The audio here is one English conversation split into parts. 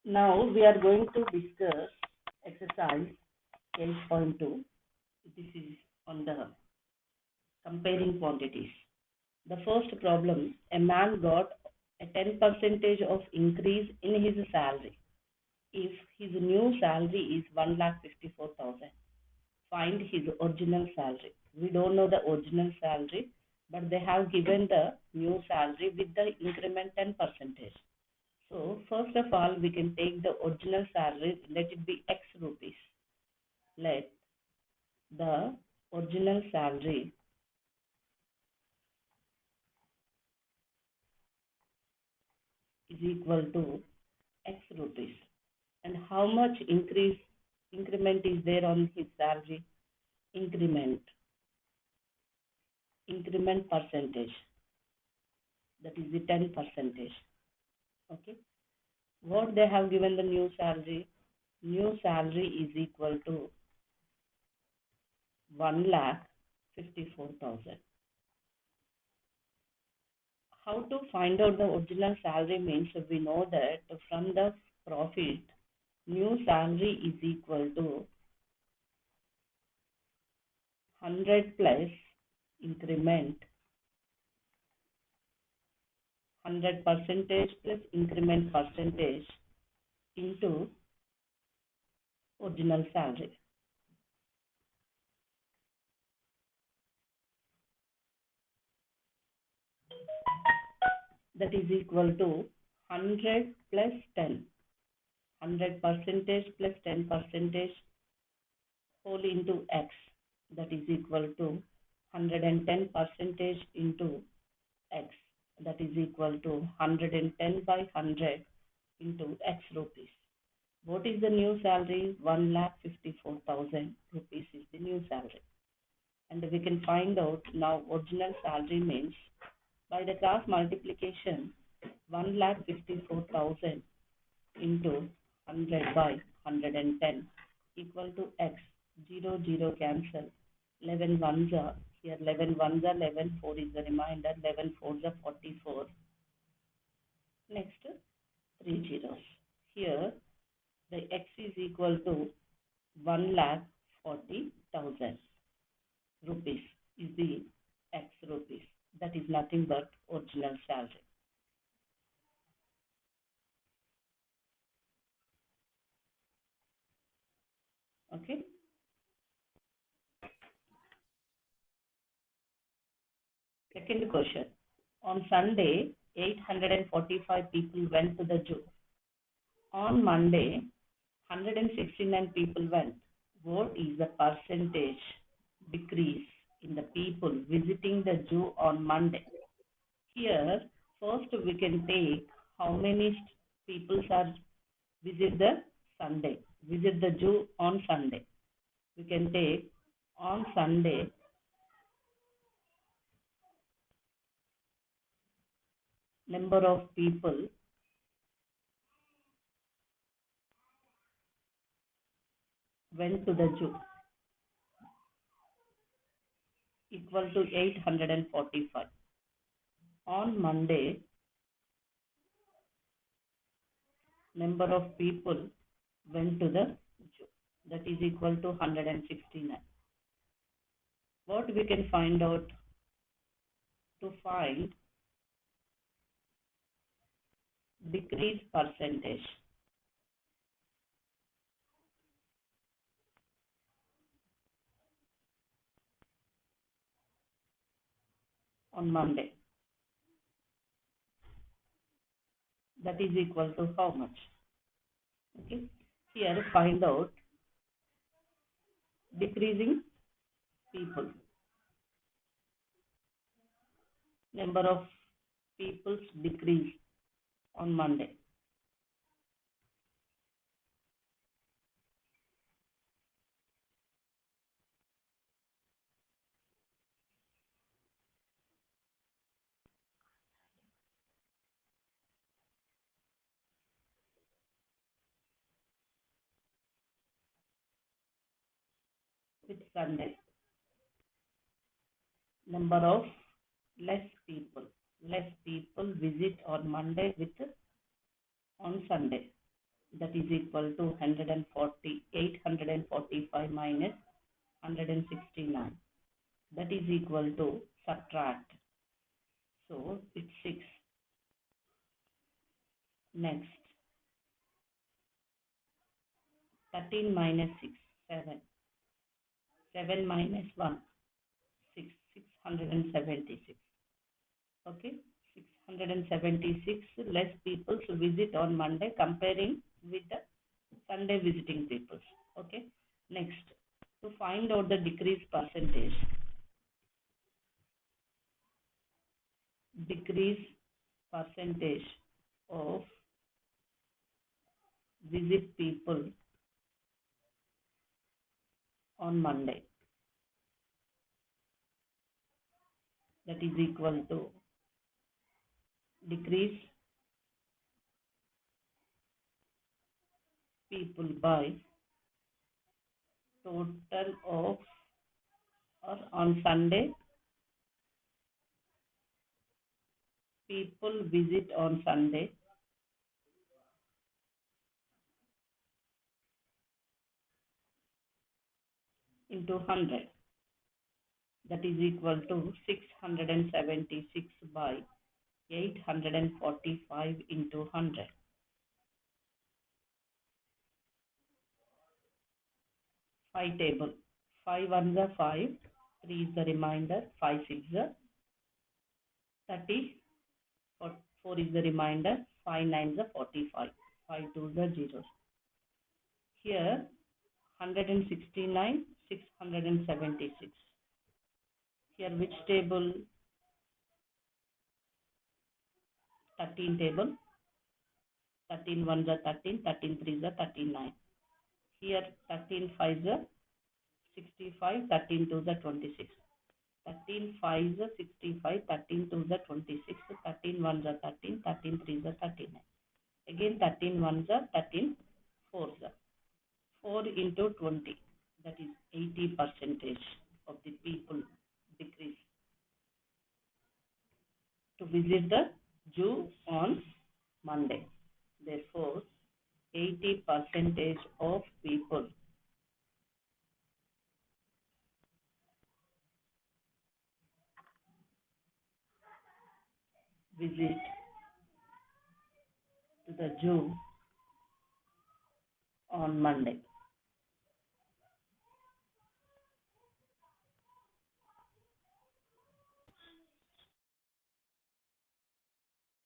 Now we are going to discuss exercise 8.2. This is on the comparing quantities. The first problem, a man got a 10 percentage of increase in his salary. If his new salary is 1,54,000, find his original salary. We don't know the original salary, but they have given the new salary with the increment 10 percentage. So first of all, we can take the original salary, let it be X rupees. Let the original salary is equal to X rupees. And how much increment is there on his salary? Increment percentage. That is the 10 percentage. Okay. What they have given the new salary? New salary is equal to 1,54,000. How to find out the original salary means we know that from the profit, new salary is equal to 100 plus increment, 100 percentage plus increment percentage into original salary. That is equal to 100 plus 10. 100 percentage plus 10 percentage whole into X. That is equal to 110 percentage into X. That is equal to 110 by 100 into X rupees. What is the new salary? 1,54,000 rupees is the new salary. And we can find out now original salary means by the cross multiplication 1,54,000 into 100 by 110 equal to X. 0, 0 cancel. 11 ones are here. 11 ones are 11. 4 is the remainder. 11 fours are 44. Next, 3 zeros. Here, the X is equal to 1,40,000 rupees is the X rupees. That is nothing but original salary. Okay. Second question. On Sunday, 845 people went to the zoo. On Monday, 169 people went. What is the percentage decrease in the people visiting the zoo on Monday? Here, first we can take how many people are visit the zoo on Sunday. We can take on Sunday number of people went to the zoo equal to 845. On Monday, number of people went to the zoo. That is equal to 169. What we can find out to find decrease percentage? On Monday. That is equal to how much? Okay. Here find out decreasing people. Number of people's decrease on Monday. With Sunday. Number of less people. Less people visit on Monday with on Sunday. that is equal to 845 minus 169. That is equal to subtract. So it's 6. Next, 13 minus 6, 7. 7 minus 1, 6. 676. Okay, 676 less people to visit on Monday comparing with the Sunday visiting people. Okay, next, to find out the decrease percentage of visit people on Monday, that is equal to decrease people by total of, or on Sunday people visit on Sunday into 100, that is equal to 676 by 845 into 100. 5 table. 5 ones are 5, 3 is the remainder, 5 6 are 30, 4 is the remainder, 5 9 are 45, 5 2 are 0. Here 169, 676. Here which table? 13 table. 13 ones are 13, 13 threes are 39. Here 13 fives are 65, 13 twos are 26. 13 fives are 65, 13 twos are 26, 13 ones are 13, 13 threes are 39. Again 13 ones are 13 fours are. 4 into 20, that is 80% of the people decrease to visit the zoo on Monday. Therefore, 80% of people visit to the zoo on Monday.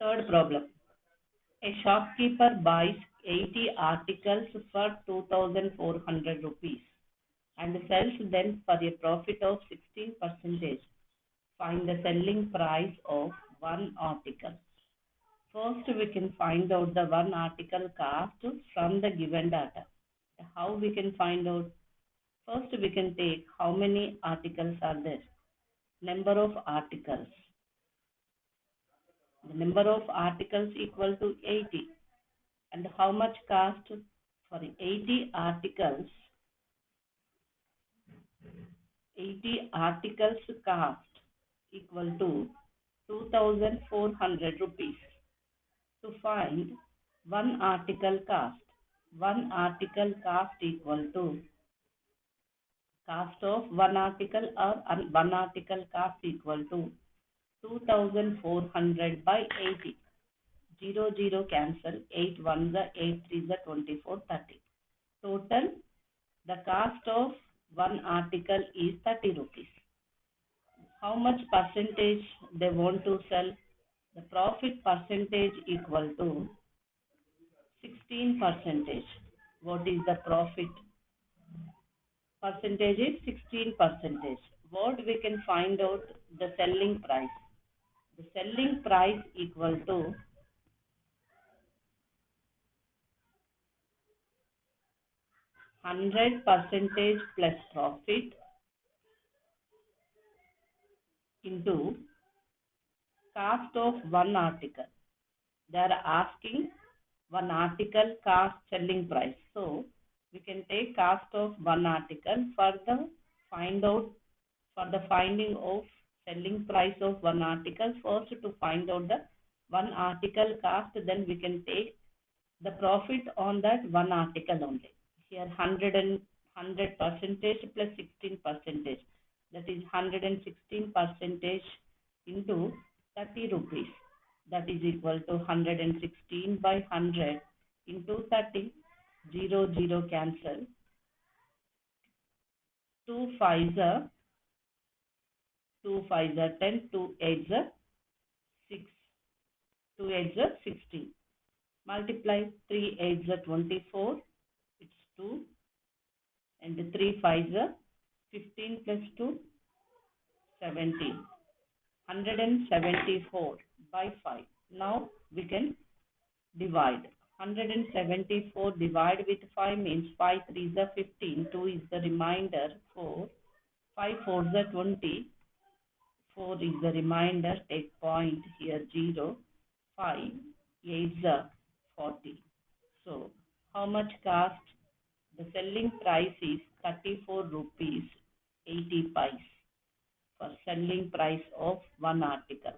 Third problem. A shopkeeper buys 80 articles for 2,400 rupees and sells them for a profit of 16%. Find the selling price of one article. First, we can find out the one article cost from the given data. How we can find out? First, we can take how many articles are there. Number of articles. The number of articles equal to 80. And how much cost? For 80 articles, 80 articles cost equal to 2,400 rupees. To find one article cost equal to cost of one article, or one article cost equal to 2,400 by 80. 0 0 cancel, 8 1s are 8 3s are 24, 30. Total, the cost of one article is 30 rupees. How much percentage they want to sell? The profit percentage equal to 16%. What is the profit? Percentage is 16%. What we can find out? The selling price. The selling price equal to 100% plus profit into cost of one article. They are asking one article cost selling price. So we can take cost of one article for the finding of selling price of one article. First, to find out the one article cost, then we can take the profit on that one article only. Here 100 percentage plus 16 percentage, that is 116 percentage into 30 rupees, that is equal to 116 by 100 into 30. 0 0 cancel. 2 5s are 2 5s are 10, 2 8s are 6, 2 8s are 16. Multiply 3 8s are 24, it's 2, and 3 5s are 15 plus 2, 17. 174 by 5. Now we can divide. 174 divided with 5 means 5 3s are 15, 2 is the remainder, 4, 5 4s are 20, 4 is the remainder, take point here 0, 5 8s are 40. So how much cost? The selling price is 34 rupees 80 pice for selling price of one article.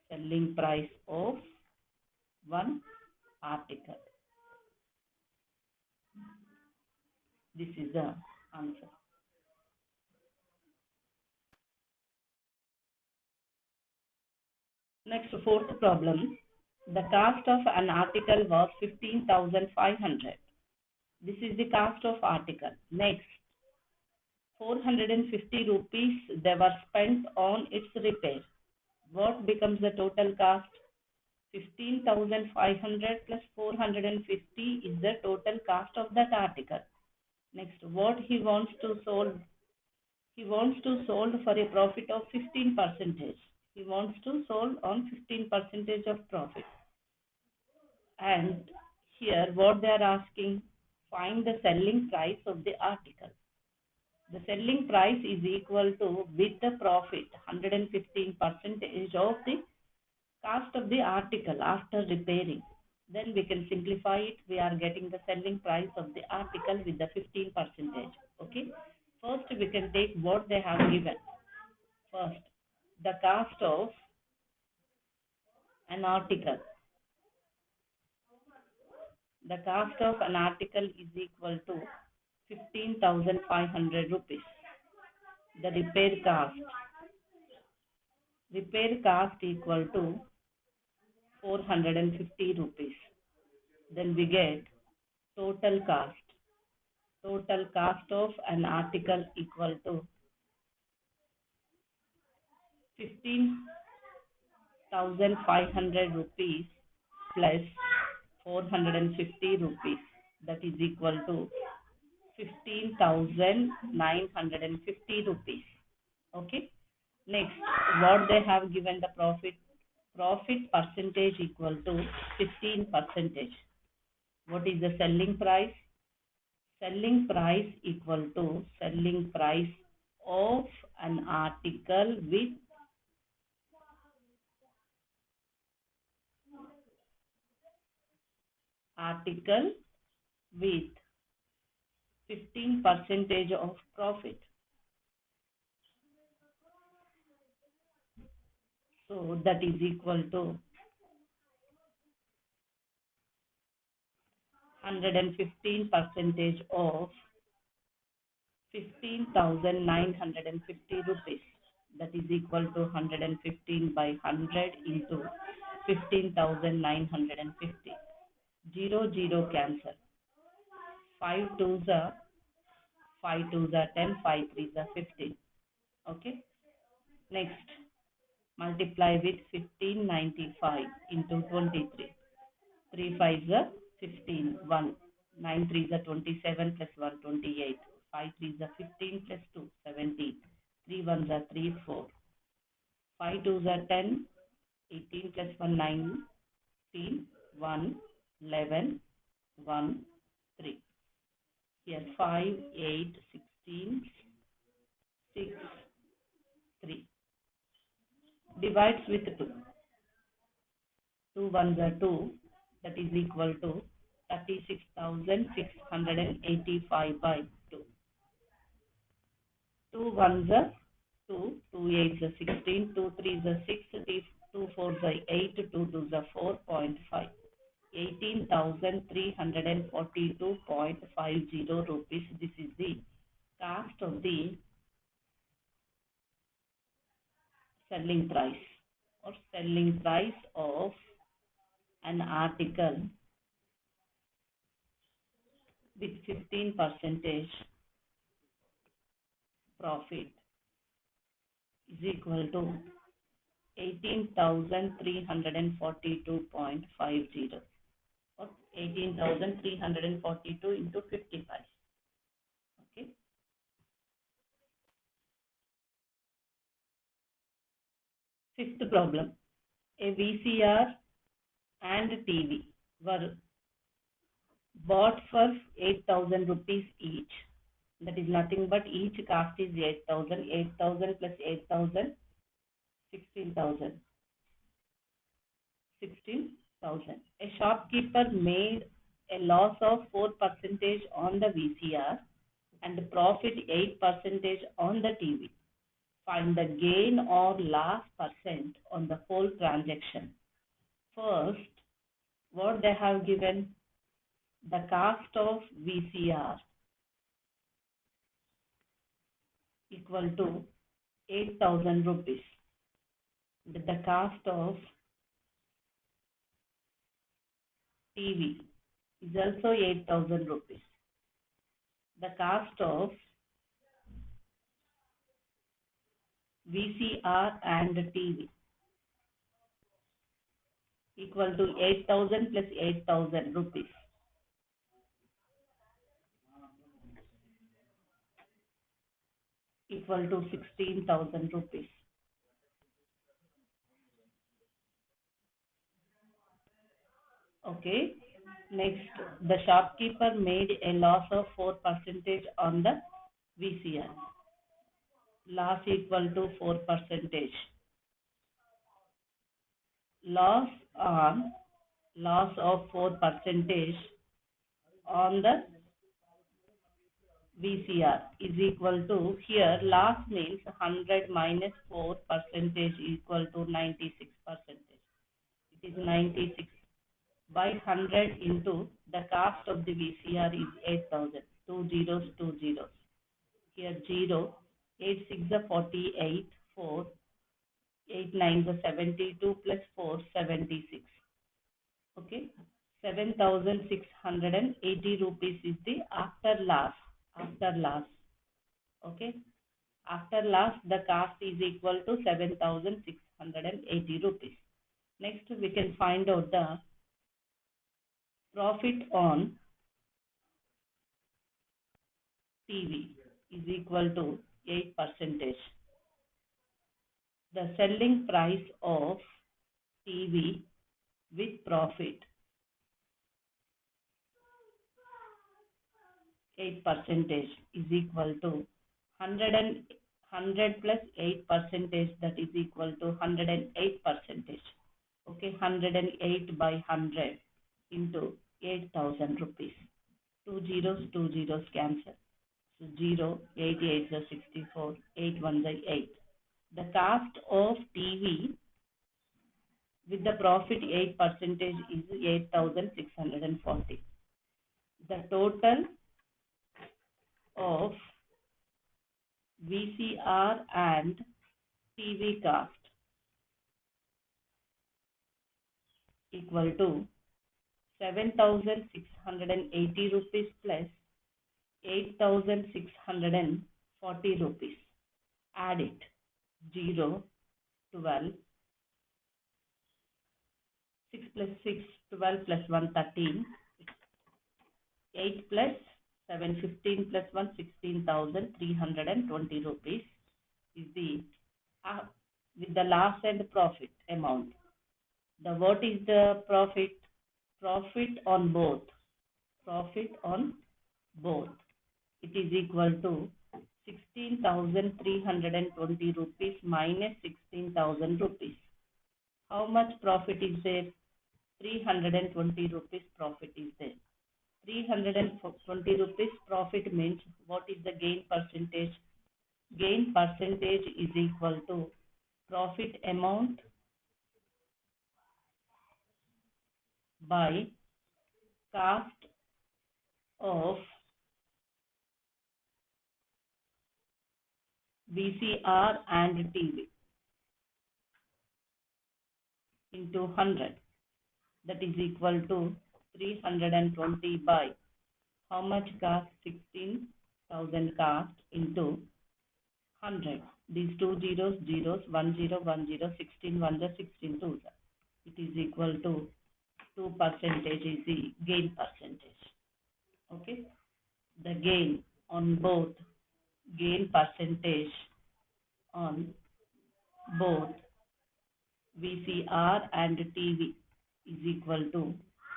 Selling price of one article. This is the answer. Next, fourth problem. The cost of an article was 15,500. This is the cost of article. Next, 450 rupees they were spent on its repair. What becomes the total cost? 15,500 plus 450 is the total cost of that article. Next, what he wants to solve? He wants to solve for a profit of 15%. He wants to solve on 15% of profit. And here what they are asking, find the selling price of the article. The selling price is equal to, with the profit, 115% of the cost of the article after repairing. Then we can simplify it. We are getting the selling price of the article with the 15%. Okay. First, we can take what they have given. First, the cost of an article. The cost of an article is equal to 15,500 rupees. The repair cost. Repair cost equal to 450 rupees. Then we get total cost. Total cost of an article equal to 15,500 rupees plus 450 rupees, that is equal to 15,950 rupees. Okay. Next, what they have given the profit? Profit percentage equal to 15%. What is the selling price? Selling price equal to selling price of an article with article with 15% of profit. So that is equal to 115% of 15,950 rupees. That is equal to 115 by 100 into 15,950. 0 0 cancel. 5 2s are 5 2s are 10, 5 3s are 15. Okay. Next, multiply with 1595 into 23. 3 5s are 15, 1. 9 3s are 27 plus 1, 28. 5 3s are 15 plus 2, 17. 3 1s are 3, 4. 5 2s are 10, 18 plus 1, 19, 1, 11, 1, 3. Here 5, 8, 16, 6, 3. Divides with 2. 2 1s are 2, that is equal to 36,685 by 2. 2 1s are 2, 2 8s are 16, 2 3s are 6, 2 4s are 8, 2 2s are 4.5. 18,342.50 rupees. This is the cost of the selling price or selling price of an article with 15 percentage profit is equal to 18,342.50 or 18,342 into 55. Okay. Fifth problem. A VCR and TV were bought for 8,000 rupees each. That is nothing but each cost is 8,000. 8,000 plus 8,000, 16,000. 16,000. A shopkeeper made a loss of 4% on the VCR and profit 8% on the TV. Find the gain or loss percent on the whole transaction. First, what they have given, the cost of VCR equal to 8,000 rupees. The cost of TV is also 8,000 rupees. The cost of VCR and TV equal to 8,000 plus 8,000 rupees equal to 16,000 rupees. Okay. Next, the shopkeeper made a loss of 4% on the VCR. Loss equal to 4%. Loss of 4% on the VCR is equal to, here loss means 100 minus 4% equal to 96%. It is 96 by 100 into the cost of the VCR is 8,000. Two zeros, two zeros. Here 0, 8 6 is 48, 4, 8 9 is 72 plus 4, 76. Okay, 7,680 rupees is the after loss. After loss. Okay, after loss the cost is equal to 7,680 rupees. Next we can find out the profit on TV is equal to 8%. The selling price of TV with profit 8% is equal to 100 plus 8%, that is equal to 108%. Okay, 108 by 100 into 8,000 rupees. Two zeros cancel. So 0, 8 8 is 64, 8 1 is 8. The cost of TV with the profit 8% is 8,640. The total of VCR and TV cost equal to 7,680 rupees plus 8,640 rupees. Add it. 0, 12, 6 plus 6, 12 plus 1, 13, 8 plus 7, 15 plus 1, 16,320 rupees is the with the loss and profit amount. The what is the profit? Profit on both. Profit on both. It is equal to 16,320 rupees minus 16,000 rupees. How much profit is there? 320 rupees profit is there. 320 rupees profit means what is the gain percentage? Gain percentage is equal to profit amount by cost of VCR and TV into 100, that is equal to 320 by how much cost? 16,000 cost into 100. These two zeros, zeros, 1010, 16 ones are 16 twos. It is equal to 2% is the gain percentage. Okay. The gain on both, gain percentage on both VCR and TV is equal to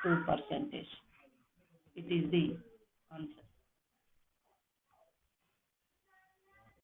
2%. It is the answer.